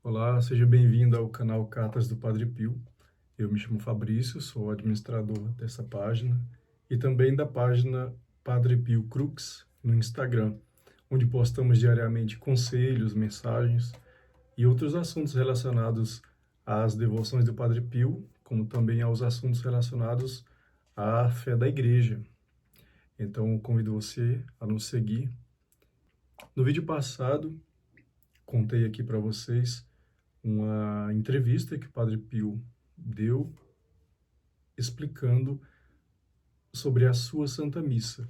Olá, seja bem-vindo ao canal Cartas do Padre Pio. Eu me chamo Fabrício, sou administrador dessa página e também da página Padre Pio Crux no Instagram, onde postamos diariamente conselhos, mensagens e outros assuntos relacionados às devoções do Padre Pio, como também aos assuntos relacionados à fé da Igreja. Então, eu convido você a nos seguir. No vídeo passado, contei aqui para vocês uma entrevista que o Padre Pio deu explicando sobre a sua Santa Missa.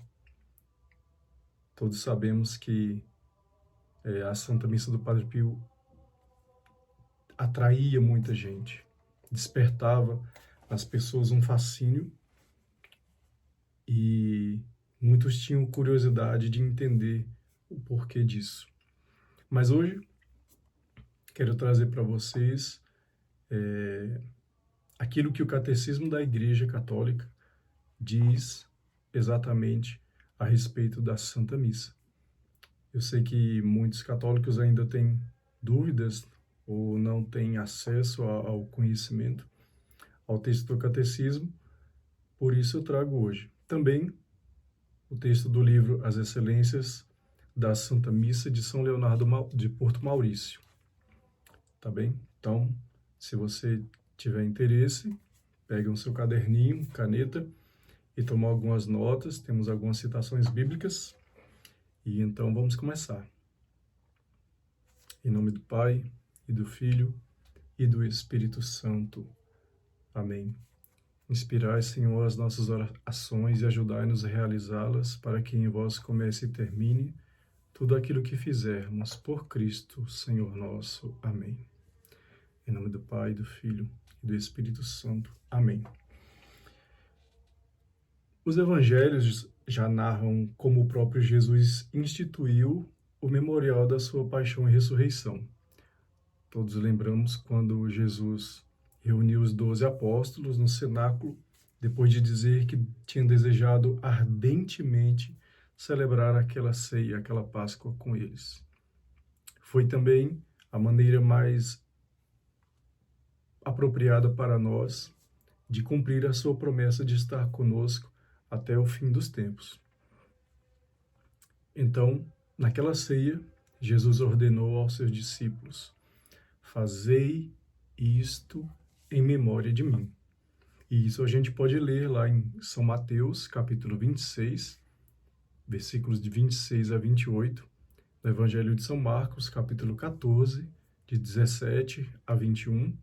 Todos sabemos que a Santa Missa do Padre Pio atraía muita gente, despertava nas pessoas um fascínio e muitos tinham curiosidade de entender o porquê disso. Mas hoje quero trazer para vocês aquilo que o Catecismo da Igreja Católica diz exatamente a respeito da Santa Missa. Eu sei que muitos católicos ainda têm dúvidas ou não têm acesso ao conhecimento, ao texto do Catecismo, por isso eu trago hoje também o texto do livro As Excelências da Santa Missa de São Leonardo de Porto Maurício. Tá bem? Então, se você tiver interesse, pegue um seu caderninho, caneta e tome algumas notas, temos algumas citações bíblicas. E então vamos começar. Em nome do Pai, e do Filho, e do Espírito Santo. Amém. Inspirai, Senhor, as nossas orações e ajudai-nos a realizá-las, para que em vós comece e termine tudo aquilo que fizermos por Cristo, Senhor nosso. Amém. Em nome do Pai, do Filho, e do Espírito Santo. Amém. Os evangelhos já narram como o próprio Jesus instituiu o memorial da sua paixão e ressurreição. Todos lembramos quando Jesus reuniu os 12 apóstolos no cenáculo, depois de dizer que tinha desejado ardentemente celebrar aquela ceia, aquela Páscoa com eles. Foi também a maneira mais apropriada para nós de cumprir a sua promessa de estar conosco até o fim dos tempos. Então, naquela ceia, Jesus ordenou aos seus discípulos: fazei isto em memória de mim. E isso a gente pode ler lá em São Mateus, capítulo 26, versículos de 26 a 28, no Evangelho de São Marcos, capítulo 14, de 17 a 21,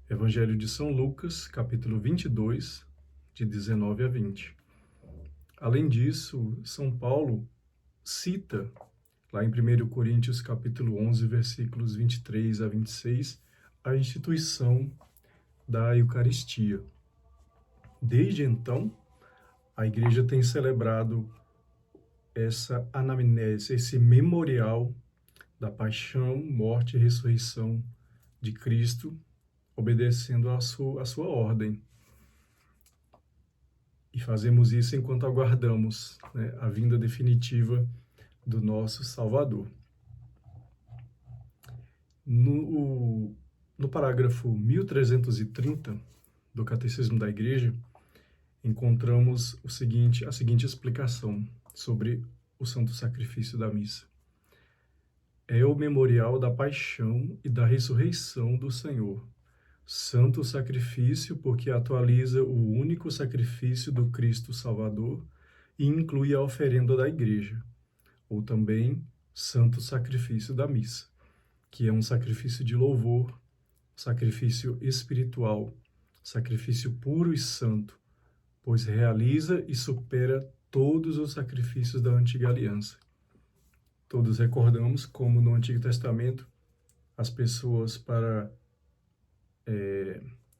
Evangelho de São Lucas, capítulo 22, de 19 a 20. Além disso, São Paulo cita, lá em 1 Coríntios, capítulo 11, versículos 23 a 26, a instituição da Eucaristia. Desde então, a Igreja tem celebrado essa anamnese, esse memorial da paixão, morte e ressurreição de Cristo, obedecendo à sua ordem. E fazemos isso enquanto aguardamos, a vinda definitiva do nosso Salvador. No parágrafo 1330 do Catecismo da Igreja, encontramos a seguinte explicação sobre o Santo Sacrifício da Missa. É o memorial da paixão e da ressurreição do Senhor. Santo sacrifício porque atualiza o único sacrifício do Cristo Salvador e inclui a oferenda da Igreja, ou também Santo Sacrifício da Missa, que é um sacrifício de louvor, sacrifício espiritual, sacrifício puro e santo, pois realiza e supera todos os sacrifícios da antiga aliança. Todos recordamos como no Antigo Testamento as pessoas, para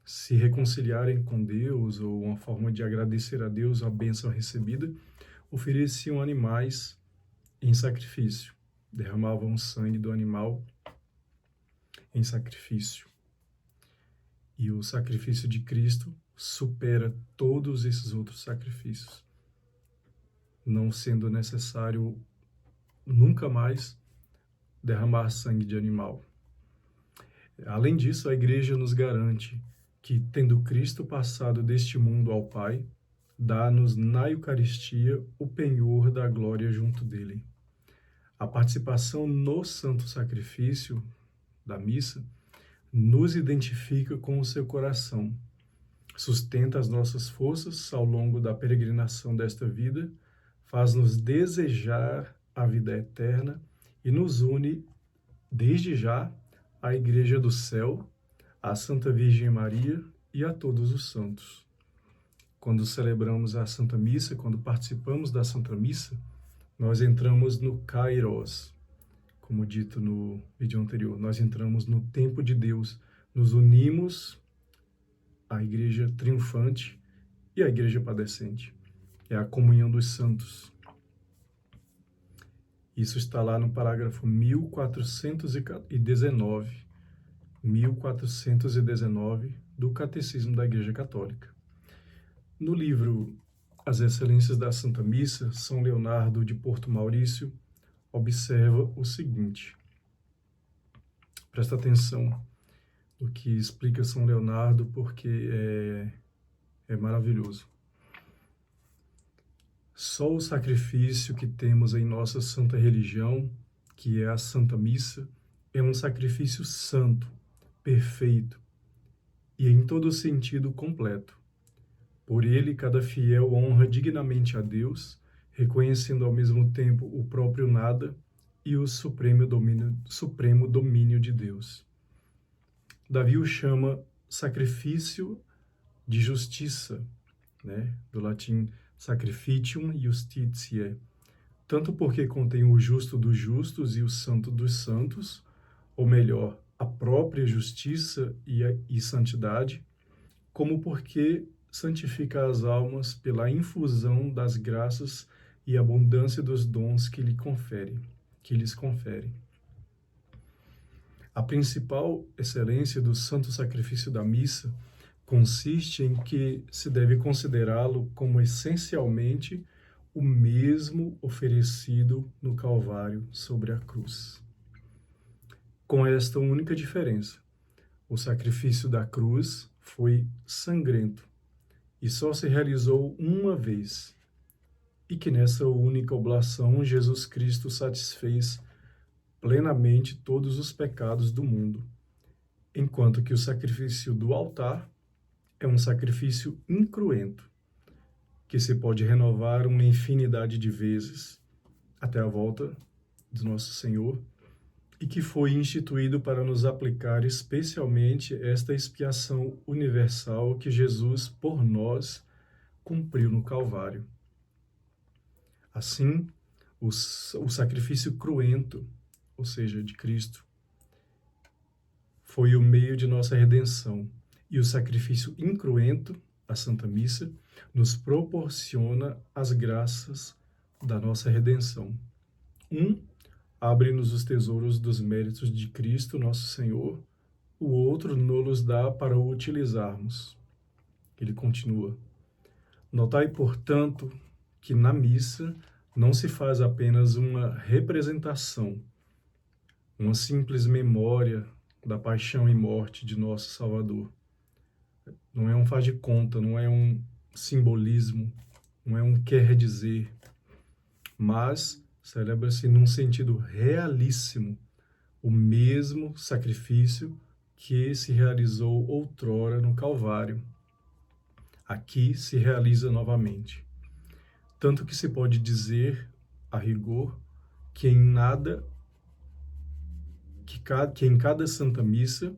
se reconciliarem com Deus, ou uma forma de agradecer a Deus a bênção recebida, ofereciam animais em sacrifício, derramavam o sangue do animal em sacrifício. E o sacrifício de Cristo supera todos esses outros sacrifícios, não sendo necessário nunca mais derramar sangue de animal. Além disso, a Igreja nos garante que, tendo Cristo passado deste mundo ao Pai, dá-nos na Eucaristia o penhor da glória junto dele. A participação no santo sacrifício da missa nos identifica com o seu coração, sustenta as nossas forças ao longo da peregrinação desta vida, faz-nos desejar a vida eterna e nos une, desde já, à Igreja do Céu, à Santa Virgem Maria e a todos os santos. Quando celebramos a Santa Missa, quando participamos da Santa Missa, nós entramos no Kairos, como dito no vídeo anterior. Nós entramos no tempo de Deus, nos unimos à Igreja triunfante e à Igreja padecente. É a comunhão dos santos. Isso está lá no parágrafo 1419 do Catecismo da Igreja Católica. No livro As Excelências da Santa Missa, São Leonardo de Porto Maurício observa o seguinte. Presta atenção no que explica São Leonardo, porque é maravilhoso. Só o sacrifício que temos em nossa santa religião, que é a Santa Missa, é um sacrifício santo, perfeito e em todo sentido completo. Por ele, cada fiel honra dignamente a Deus, reconhecendo ao mesmo tempo o próprio nada e o supremo domínio de Deus. Davi o chama sacrifício de justiça, do latim sacrificium justitiae, tanto porque contém o justo dos justos e o santo dos santos, ou melhor, a própria justiça e santidade, como porque santifica as almas pela infusão das graças e abundância dos dons que lhes confere. A principal excelência do santo sacrifício da missa consiste em que se deve considerá-lo como essencialmente o mesmo oferecido no Calvário sobre a cruz. Com esta única diferença, o sacrifício da cruz foi sangrento e só se realizou uma vez, e que nessa única oblação Jesus Cristo satisfez plenamente todos os pecados do mundo, enquanto que o sacrifício do altar é um sacrifício incruento, que se pode renovar uma infinidade de vezes até a volta de nosso Senhor, e que foi instituído para nos aplicar especialmente esta expiação universal que Jesus, por nós, cumpriu no Calvário. Assim, o sacrifício cruento, ou seja, de Cristo, foi o meio de nossa redenção. E o sacrifício incruento, a Santa Missa, nos proporciona as graças da nossa redenção. Abre-nos os tesouros dos méritos de Cristo, nosso Senhor. O outro nos dá para o utilizarmos. Ele continua. Notai, portanto, que na missa não se faz apenas uma representação, uma simples memória da paixão e morte de nosso Salvador. Não é um faz de conta, não é um simbolismo, não é um quer dizer, mas celebra-se num sentido realíssimo o mesmo sacrifício que se realizou outrora no Calvário. Aqui se realiza novamente. Tanto que se pode dizer, a rigor, que em cada Santa Missa,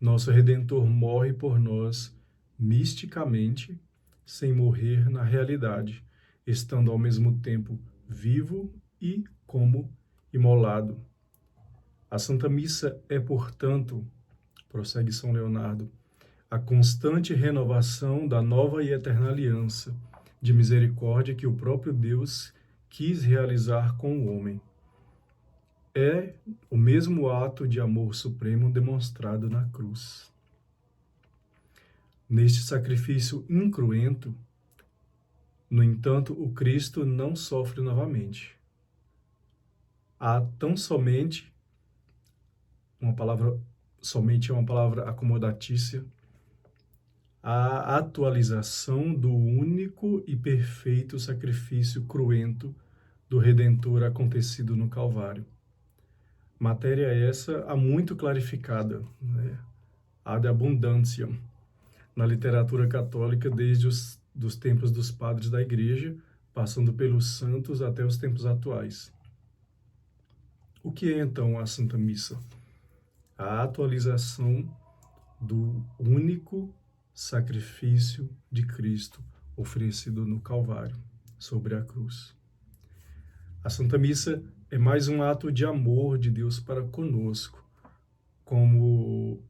nosso Redentor morre por nós misticamente, sem morrer na realidade, estando ao mesmo tempo vivo e como imolado. A Santa Missa é, portanto, prossegue São Leonardo, a constante renovação da nova e eterna aliança de misericórdia que o próprio Deus quis realizar com o homem. É o mesmo ato de amor supremo demonstrado na cruz. Neste sacrifício incruento, no entanto, o Cristo não sofre novamente. Há tão somente, uma palavra somente é uma palavra acomodatícia, a atualização do único e perfeito sacrifício cruento do Redentor acontecido no Calvário. Matéria essa há muito clarificada, né? Ad abundantiam, na literatura católica desde dos tempos dos padres da Igreja, passando pelos santos até os tempos atuais. O que é então a Santa Missa? A atualização do único sacrifício de Cristo oferecido no Calvário, sobre a cruz. A Santa Missa é mais um ato de amor de Deus para conosco, como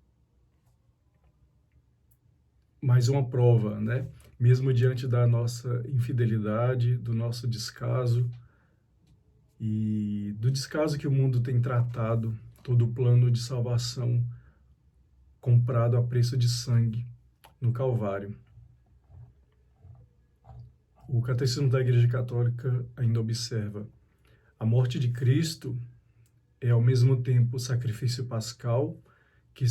mais uma prova, né? Mesmo diante da nossa infidelidade, do nosso descaso e do descaso que o mundo tem tratado, todo o plano de salvação comprado a preço de sangue no Calvário. O Catecismo da Igreja Católica ainda observa: a morte de Cristo é ao mesmo tempo o sacrifício pascal que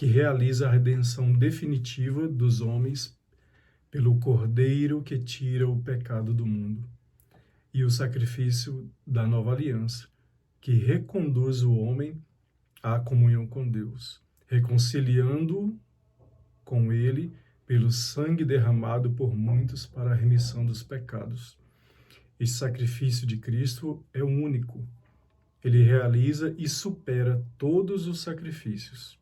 realiza a redenção definitiva dos homens pelo Cordeiro que tira o pecado do mundo, e o sacrifício da nova aliança, que reconduz o homem à comunhão com Deus, reconciliando-o com ele pelo sangue derramado por muitos para a remissão dos pecados. Esse sacrifício de Cristo é único. Ele realiza e supera todos os sacrifícios.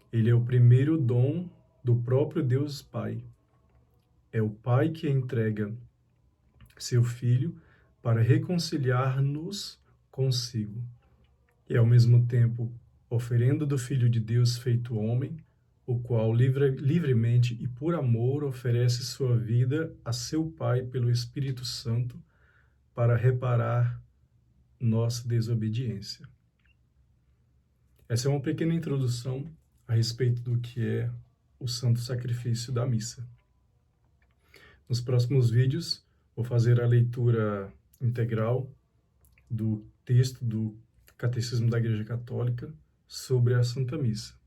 Ele é o primeiro dom do próprio Deus Pai. É o Pai que entrega seu Filho para reconciliar-nos consigo. E, ao mesmo tempo, oferenda do Filho de Deus feito homem, o qual livremente e por amor oferece sua vida a seu Pai pelo Espírito Santo para reparar nossa desobediência. Essa é uma pequena introdução a respeito do que é o Santo Sacrifício da Missa. Nos próximos vídeos, vou fazer a leitura integral do texto do Catecismo da Igreja Católica sobre a Santa Missa.